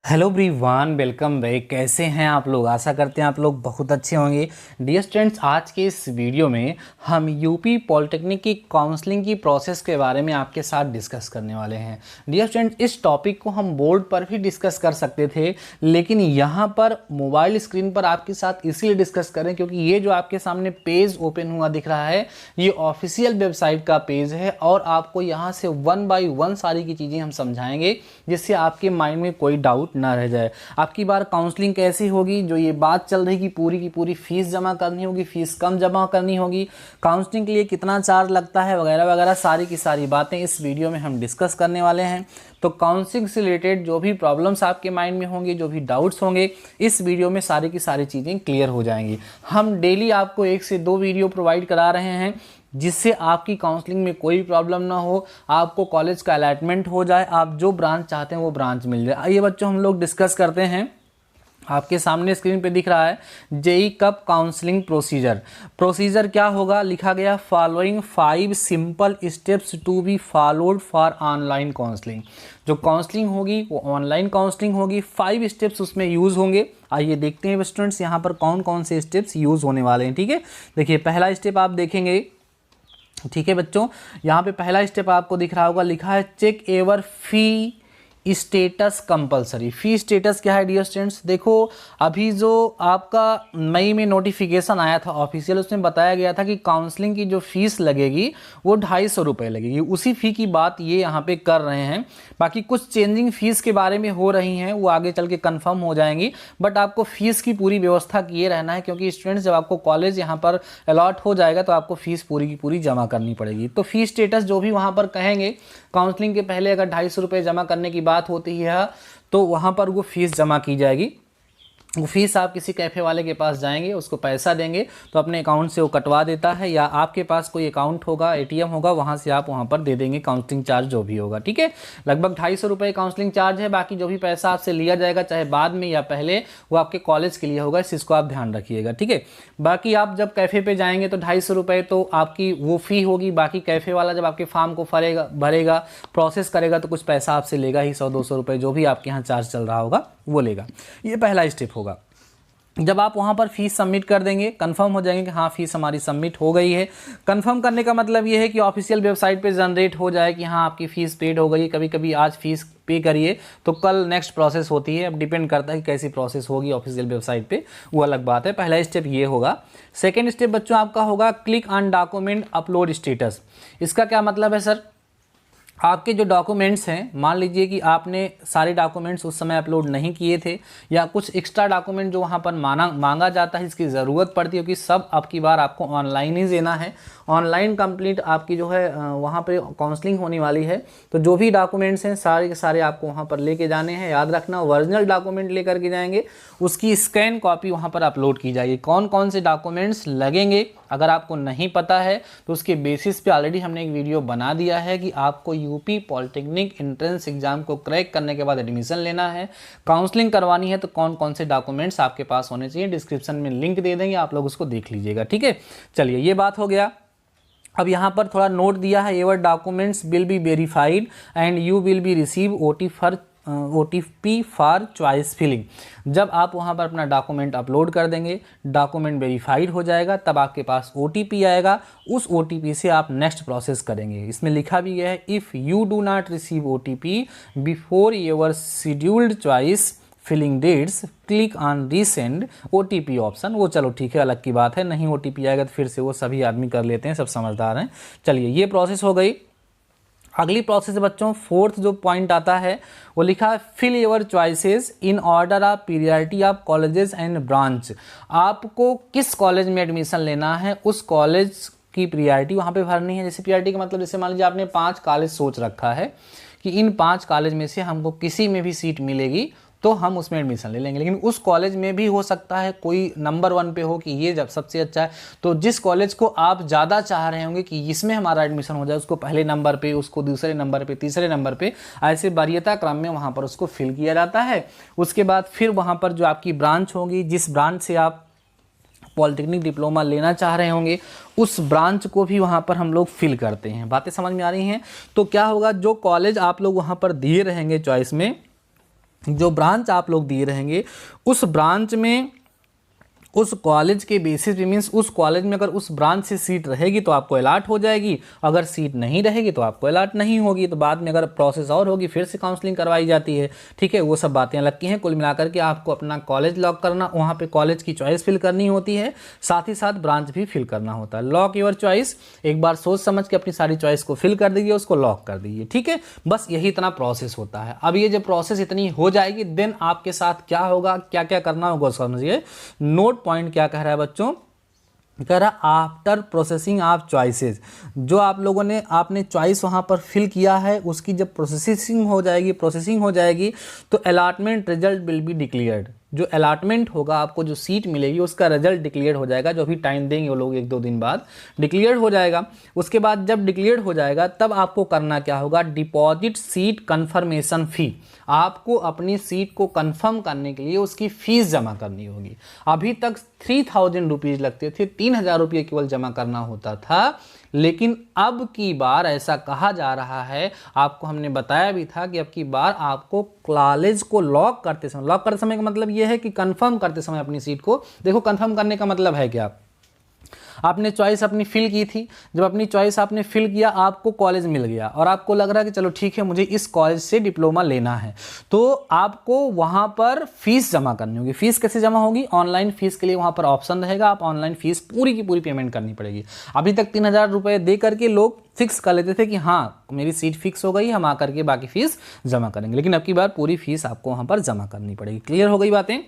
Hello everyone, welcome back. कैसे हैं आप लोग? आशा करते हैं आप लोग बहुत अच्छे होंगे। डियर स्टूडेंट्स, आज के इस वीडियो में हम यूपी पॉलिटेक्निक की काउंसलिंग की प्रोसेस के बारे में आपके साथ डिस्कस करने वाले हैं। डियर स्टूडेंट्स, इस टॉपिक को हम बोर्ड पर भी डिस्कस कर सकते थे, लेकिन यहाँ पर मोबाइल स्क्रीन पर आपके साथ इसीलिए डिस्कस करें क्योंकि ये जो आपके सामने पेज ओपन हुआ दिख रहा है, ये ऑफिशियल वेबसाइट का पेज है और आपको यहाँ से वन बाई वन सारी की चीज़ें हम समझाएंगे जिससे आपके माइंड में कोई डाउट ना रह जाए। आपकी बार काउंसलिंग कैसी होगी, जो ये बात चल रही कि पूरी की पूरी फीस जमा करनी होगी, फीस कम जमा करनी होगी, काउंसलिंग के लिए कितना चार्ज लगता है, वगैरह वगैरह सारी की सारी बातें इस वीडियो में हम डिस्कस करने वाले हैं। तो काउंसलिंग से रिलेटेड जो भी प्रॉब्लम्स आपके माइंड में होंगे, जो भी डाउट्स होंगे, इस वीडियो में सारी की सारी चीज़ें क्लियर हो जाएंगी। हम डेली आपको 1 से 2 वीडियो प्रोवाइड करा रहे हैं जिससे आपकी काउंसलिंग में कोई प्रॉब्लम ना हो, आपको कॉलेज का अलॉटमेंट हो जाए, आप जो ब्रांच चाहते हैं वो ब्रांच मिल जाए। आइए बच्चों, हम लोग डिस्कस करते हैं। आपके सामने स्क्रीन पे दिख रहा है जेई कब काउंसलिंग प्रोसीजर क्या होगा, लिखा गया following 5 simple steps to be followed for online counselling. जो काउंसलिंग होगी वो ऑनलाइन काउंसलिंग होगी, 5 स्टेप्स उसमें यूज़ होंगे। आइए देखते हैं स्टूडेंट्स यहाँ पर कौन कौन से स्टेप्स यूज़ होने वाले हैं। ठीक है, देखिए पहला स्टेप आप देखेंगे। ठीक है बच्चों, यहाँ पे पहला स्टेप आपको दिख रहा होगा, लिखा है चेक एवर फी स्टेटस कंपलसरी। फी स्टेटस क्या है डियर स्टूडेंट्स? देखो, अभी जो आपका मई में नोटिफिकेशन आया था ऑफिशियल, उसमें बताया गया था कि काउंसलिंग की जो फीस लगेगी वो 250 रुपये लगेगी। उसी फ़ी की बात ये यहाँ पे कर रहे हैं। बाकी कुछ चेंजिंग फीस के बारे में हो रही हैं, वो आगे चल के कन्फर्म हो जाएंगी, बट आपको फीस की पूरी व्यवस्था किए रहना है क्योंकि स्टूडेंट्स जब आपको कॉलेज यहाँ पर अलॉट हो जाएगा तो आपको फीस पूरी की पूरी जमा करनी पड़ेगी। तो फी स्टेटस जो भी वहाँ पर कहेंगे, काउंसलिंग के पहले अगर 250 रुपये जमा करने की बात होती है तो वहाँ पर वो फीस जमा की जाएगी। वो फीस आप किसी कैफ़े वाले के पास जाएंगे, उसको पैसा देंगे तो अपने अकाउंट से वो कटवा देता है, या आपके पास कोई अकाउंट होगा, एटीएम होगा, वहाँ से आप वहाँ पर दे देंगे काउंसलिंग चार्ज जो भी होगा। ठीक है, लगभग 250 रुपये काउंसलिंग चार्ज है। बाकी जो भी पैसा आपसे लिया जाएगा, चाहे बाद में या पहले, वो आपके कॉलेज के लिए होगा, इस चीज़ को आप ध्यान रखिएगा। ठीक है, बाकी आप जब कैफ़े पे जाएंगे तो 250 रुपये तो आपकी वो फ़ी होगी। बाकी कैफ़े वाला जब आपके फॉर्म को भरेगा, प्रोसेस करेगा तो कुछ पैसा आपसे लेगा ही, 100-200 रुपये जो भी आपके यहाँ चार्ज चल रहा होगा वो लेगा। ये पहला स्टेप होगा। जब आप वहाँ पर फीस सबमिट कर देंगे, कंफर्म हो जाएंगे कि हाँ फीस हमारी सबमिट हो गई है। कंफर्म करने का मतलब ये है कि ऑफिशियल वेबसाइट पे जनरेट हो जाए कि हाँ आपकी फ़ीस पेड हो गई है। कभी कभी आज फीस पे करिए तो कल नेक्स्ट प्रोसेस होती है, अब डिपेंड करता है कि कैसी प्रोसेस होगी ऑफिशियल वेबसाइट पे, वो अलग बात है। पहला स्टेप ये होगा। सेकेंड स्टेप बच्चों आपका होगा click on document upload status. इसका क्या मतलब है सर? आपके जो डॉक्यूमेंट्स हैं, मान लीजिए कि आपने सारे डॉक्यूमेंट्स उस समय अपलोड नहीं किए थे, या कुछ एक्स्ट्रा डॉक्यूमेंट जो वहाँ पर मांगा जाता है, इसकी ज़रूरत पड़ती है, क्योंकि सब अब की बार आपको ऑनलाइन ही देना है। ऑनलाइन कंप्लीट आपकी जो है वहाँ पे काउंसलिंग होने वाली है, तो जो भी डॉक्यूमेंट्स हैं सारे के सारे आपको वहाँ पर लेके जाने हैं। याद रखना, ओरिजिनल डॉक्यूमेंट लेकर के जाएंगे, उसकी स्कैन कॉपी वहाँ पर अपलोड की जाएगी। कौन कौन से डॉक्यूमेंट्स लगेंगे अगर आपको नहीं पता है तो उसके बेसिस पे ऑलरेडी हमने एक वीडियो बना दिया है कि आपको यूपी पॉलिटेक्निक एंट्रेंस एग्जाम को क्रैक करने के बाद एडमिशन लेना है, काउंसलिंग करवानी है, तो कौन कौन से डॉक्यूमेंट्स आपके पास होने चाहिए। डिस्क्रिप्शन में लिंक दे देंगे, आप लोग उसको देख लीजिएगा। ठीक है, चलिए ये बात हो गया। अब यहाँ पर थोड़ा नोट दिया है, your documents will be verified and you will be receive OTP for choice filling. जब आप वहाँ पर अपना डॉक्यूमेंट अपलोड कर देंगे, डॉक्यूमेंट वेरीफाइड हो जाएगा, तब आपके पास OTP आएगा। उस OTP से आप नेक्स्ट प्रोसेस करेंगे। इसमें लिखा भी गया है, if you do not receive OTP before your scheduled choice filling dates click on resend OTP option. वो चलो ठीक है, अलग की बात है, नहीं OTP आएगा तो फिर से वो सभी आदमी कर लेते हैं, सब समझदार हैं। चलिए ये प्रोसेस हो गई। अगली प्रोसेस बच्चों, फोर्थ जो पॉइंट आता है वो लिखा है fill your choices in order of priority of colleges and branch. आपको किस कॉलेज में एडमिशन लेना है, उस कॉलेज की प्रियरिटी वहाँ पे भरनी है। जैसे प्रियरिटी का मतलब, जैसे मान लीजिए आपने 5 कॉलेज सोच रखा है कि इन 5 कॉलेज में से हमको किसी में भी सीट मिलेगी तो हम उसमें एडमिशन ले लेंगे। लेकिन उस कॉलेज में भी हो सकता है कोई नंबर 1 पे हो कि ये जब सबसे अच्छा है, तो जिस कॉलेज को आप ज़्यादा चाह रहे होंगे कि इसमें हमारा एडमिशन हो जाए, उसको पहले नंबर पे, उसको दूसरे नंबर पे, तीसरे नंबर पे, ऐसे वरीयता क्रम में वहाँ पर उसको फिल किया जाता है। उसके बाद फिर वहाँ पर जो आपकी ब्रांच होगी, जिस ब्रांच से आप पॉलिटेक्निक डिप्लोमा लेना चाह रहे होंगे, उस ब्रांच को भी वहाँ पर हम लोग फिल करते हैं। बातें समझ में आ रही हैं? तो क्या होगा, जो कॉलेज आप लोग वहाँ पर दिए रहेंगे चॉइस में, जो ब्रांच आप लोग दिए रहेंगे उस ब्रांच में, उस कॉलेज के बेसिस पे, मीन्स उस कॉलेज में अगर उस ब्रांच से सीट रहेगी तो आपको अलॉट हो जाएगी, अगर सीट नहीं रहेगी तो आपको अलॉट नहीं होगी। तो बाद में अगर प्रोसेस और होगी फिर से काउंसलिंग करवाई जाती है। ठीक है, वो सब बातें अलग की हैं। कुल मिलाकर के आपको अपना कॉलेज लॉक करना, वहाँ पे कॉलेज की चॉइस फिल करनी होती है, साथ ही साथ ब्रांच भी फिल करना होता है। लॉक योर चॉइस, एक बार सोच समझ के अपनी सारी चॉइस को फिल कर दीजिए, उसको लॉक कर दीजिए। ठीक है, बस यही इतना प्रोसेस होता है। अब ये जब प्रोसेस इतनी हो जाएगी देन आपके साथ क्या होगा, क्या क्या करना होगा समझिए। नोट पॉइंट क्या कह रहा है बच्चों, कह रहा आफ्टर प्रोसेसिंग ऑफ चॉइसेस, जो आप लोगों ने आपने चॉइस वहाँ पर फिल किया है उसकी जब प्रोसेसिंग हो जाएगी तो allotment result will be declared. जो अलॉटमेंट होगा, आपको जो सीट मिलेगी उसका रिजल्ट डिक्लेयर हो जाएगा, जो भी टाइम देंगे वो लोग 1-2 दिन बाद डिक्लेयर हो जाएगा। उसके बाद जब डिक्लेयर हो जाएगा तब आपको करना क्या होगा, डिपॉजिट सीट कन्फर्मेशन फ़ी। आपको अपनी सीट को कंफर्म करने के लिए उसकी फीस जमा करनी होगी। अभी तक 3000 रुपीज़ लगते थे, 3000 रुपये केवल जमा करना होता था, लेकिन अब की बार ऐसा कहा जा रहा है, आपको हमने बताया भी था कि अब की बार आपको कॉलेज को लॉक करते समय का मतलब यह है कि कंफर्म करते समय अपनी सीट को, देखो कंफर्म करने का मतलब है क्या, आपने चॉइस अपनी फिल की थी, जब अपनी चॉइस आपने फिल किया, आपको कॉलेज मिल गया और आपको लग रहा है कि चलो ठीक है मुझे इस कॉलेज से डिप्लोमा लेना है, तो आपको वहाँ पर फीस जमा करनी होगी। फीस कैसे जमा होगी, ऑनलाइन फीस के लिए वहाँ पर ऑप्शन रहेगा, आप ऑनलाइन फीस पूरी की पूरी पेमेंट करनी पड़ेगी। अभी तक 3000 रुपये दे करके लोग फिक्स कर लेते थे कि हाँ मेरी सीट फिक्स हो गई, हम आकर के बाकी फीस जमा करेंगे, लेकिन अब की बार पूरी फीस आपको वहाँ पर जमा करनी पड़ेगी। क्लियर हो गई बातें।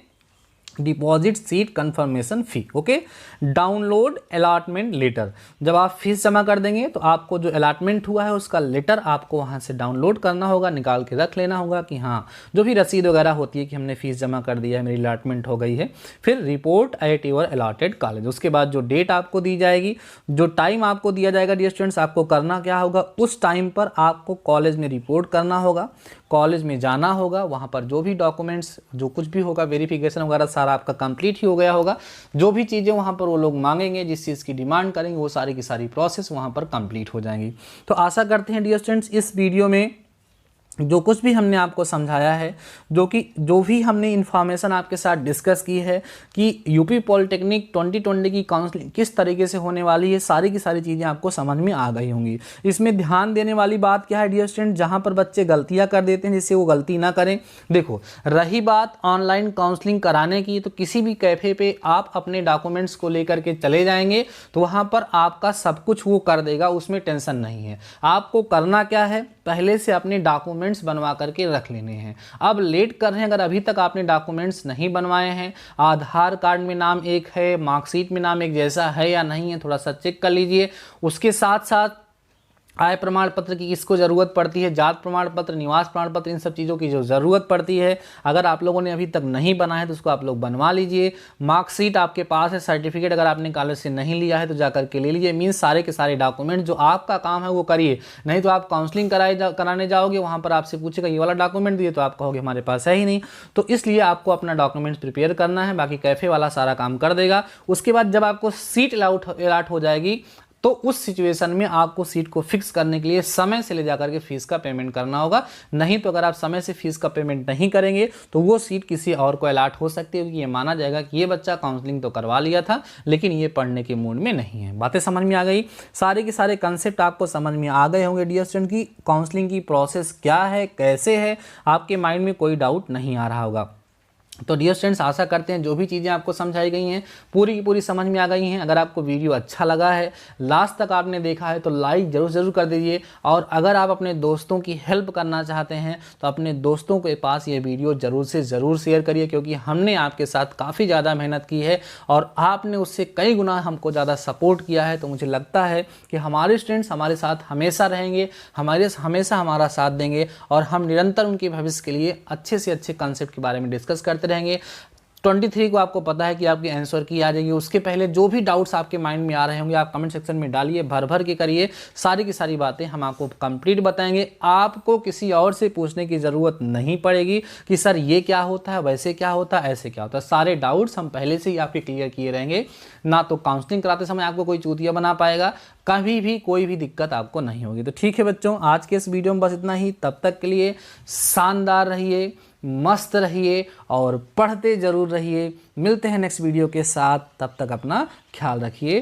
डिपॉजिट सीट कंफर्मेशन फी, ओके। डाउनलोड अलॉटमेंट लेटर, जब आप फीस जमा कर देंगे तो आपको जो अलॉटमेंट हुआ है उसका लेटर आपको वहाँ से डाउनलोड करना होगा, निकाल के रख लेना होगा कि हाँ जो भी रसीद वगैरह होती है कि हमने फीस जमा कर दिया है, मेरी अलॉटमेंट हो गई है। फिर report at your allotted college, उसके बाद जो डेट आपको दी जाएगी, जो टाइम आपको दिया जाएगा डियर स्टूडेंट्स, आपको करना क्या होगा, उस टाइम पर आपको कॉलेज में रिपोर्ट करना होगा, कॉलेज में जाना होगा, वहाँ पर जो भी डॉक्यूमेंट्स जो कुछ भी होगा वेरिफिकेशन वगैरह सारा आपका कंप्लीट ही हो गया होगा, जो भी चीज़ें वहाँ पर वो लोग मांगेंगे, जिस चीज़ की डिमांड करेंगे, वो सारी की सारी प्रोसेस वहाँ पर कंप्लीट हो जाएंगी। तो आशा करते हैं डियर स्टूडेंट्स इस वीडियो में जो कुछ भी हमने आपको समझाया है, जो भी हमने इन्फॉर्मेशन आपके साथ डिस्कस की है कि यूपी पॉलिटेक्निक 2020 की काउंसलिंग किस तरीके से होने वाली है, सारी की सारी चीज़ें आपको समझ में आ गई होंगी। इसमें ध्यान देने वाली बात क्या है डियर स्टूडेंट, जहां पर बच्चे गलतियां कर देते हैं जिससे वो गलती ना करें। देखो रही बात ऑनलाइन काउंसलिंग कराने की, तो किसी भी कैफ़े पे आप अपने डॉक्यूमेंट्स को लेकर के चले जाएंगे तो वहाँ पर आपका सब कुछ वो कर देगा, उसमें टेंशन नहीं है। आपको करना क्या है, पहले से अपने डॉक्यूमेंट्स बनवा करके रख लेने हैं। अब लेट कर रहे हैं, अगर अभी तक आपने डॉक्यूमेंट्स नहीं बनवाए हैं, आधार कार्ड में नाम एक है, मार्कशीट में नाम एक जैसा है या नहीं है, थोड़ा सा चेक कर लीजिए। उसके साथ साथ आय प्रमाण पत्र की किसको ज़रूरत पड़ती है, जात प्रमाण पत्र, निवास प्रमाण पत्र, इन सब चीज़ों की जो ज़रूरत पड़ती है, अगर आप लोगों ने अभी तक नहीं बनाया है तो उसको आप लोग बनवा लीजिए। मार्कशीट आपके पास है, सर्टिफिकेट अगर आपने कॉलेज से नहीं लिया है तो जा करके ले लीजिए। मीन्स सारे के सारे डॉक्यूमेंट जो आपका काम है वो करिए, नहीं तो आप काउंसलिंग कराने जाओगे, वहाँ पर आपसे पूछेगा ये वाला डॉक्यूमेंट दिए, तो आप कहोगे हमारे पास है ही नहीं। तो इसलिए आपको अपना डॉक्यूमेंट्स प्रिपेयर करना है, बाकी कैफ़े वाला सारा काम कर देगा। उसके बाद जब आपको सीट अलॉट हो जाएगी तो उस सिचुएशन में आपको सीट को फिक्स करने के लिए समय से ले जाकर के फीस का पेमेंट करना होगा। नहीं तो अगर आप समय से फीस का पेमेंट नहीं करेंगे तो वो सीट किसी और को अलॉट हो सकती है, क्योंकि ये माना जाएगा कि ये बच्चा काउंसलिंग तो करवा लिया था लेकिन ये पढ़ने के मूड में नहीं है। बातें समझ में आ गई, सारे के सारे कंसेप्ट आपको समझ में आ गए होंगे डियर स्टूडेंट की काउंसलिंग की प्रोसेस क्या है, कैसे है, आपके माइंड में कोई डाउट नहीं आ रहा होगा। तो डियर स्टूडेंट्स आशा करते हैं जो भी चीज़ें आपको समझाई गई हैं पूरी की पूरी समझ में आ गई हैं। अगर आपको वीडियो अच्छा लगा है, लास्ट तक आपने देखा है, तो लाइक ज़रूर कर दीजिए। और अगर आप अपने दोस्तों की हेल्प करना चाहते हैं तो अपने दोस्तों के पास ये वीडियो ज़रूर से ज़रूर शेयर करिए, क्योंकि हमने आपके साथ काफ़ी ज़्यादा मेहनत की है और आपने उससे कई गुना हमको ज़्यादा सपोर्ट किया है। तो मुझे लगता है कि हमारे स्टूडेंट्स हमारे साथ हमेशा रहेंगे, हमेशा हमारा साथ देंगे और हम निरंतर उनके भविष्य के लिए अच्छे से अच्छे कंसेप्ट के बारे में डिस्कस करते रहेंगे। 23 को आपको पता है कि आपकी आंसर की आ जाएगी। उसके पहले जो भी डाउट्स आपके माइंड में आ रहे होंगे आप कमेंट सेक्शन में डालिए, भर भर के करिए, सारी की सारी बातें हम आपको कंप्लीट बताएंगे। आपको किसी और से पूछने की ज़रूरत नहीं पड़ेगी कि सर ये क्या होता है, वैसे क्या होता है, ऐसे क्या होता है। सारे डाउट्स हम पहले से ही आपके क्लियर किए रहेंगे। ना तो काउंसलिंग कराते समय आपको कोई चूतिया बना पाएगा, कभी भी कोई भी दिक्कत आपको नहीं होगी। तो ठीक है बच्चों, आज के इस वीडियो में बस इतना ही। तब तक के लिए शानदार रहिए, मस्त रहिए और पढ़ते ज़रूर रहिए। मिलते हैं नेक्स्ट वीडियो के साथ, तब तक अपना ख्याल रखिए।